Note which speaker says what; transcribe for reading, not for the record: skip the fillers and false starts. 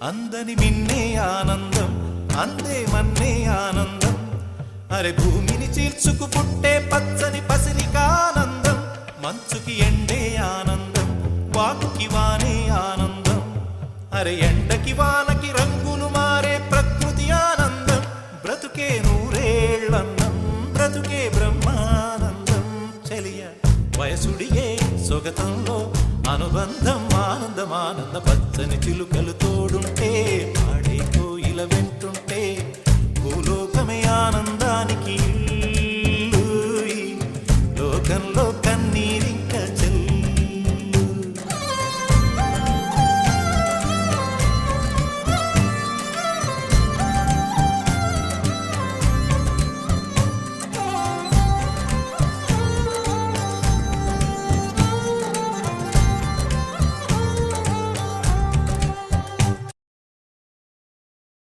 Speaker 1: అందని మిన్నే ఆనందం అందే మన్నే ఆనందం అరే భూమిని చీల్చుకు పుట్టే పచ్చని పసిరికానందం మంచుకి ఎండే ఆనందం వాకుకి వానే ఆనందం అరే ఎండకి వానకి రంగులు మారే ప్రకృతి ఆనందం బ్రతుకే నూరేళ్ళన్నం బ్రతుకే బ్రహ్మానందం చెలియ వయసుడియే సొగతంలో అనుబంధం ఆనందమానంద పచ్చని చిలుకలు తోడు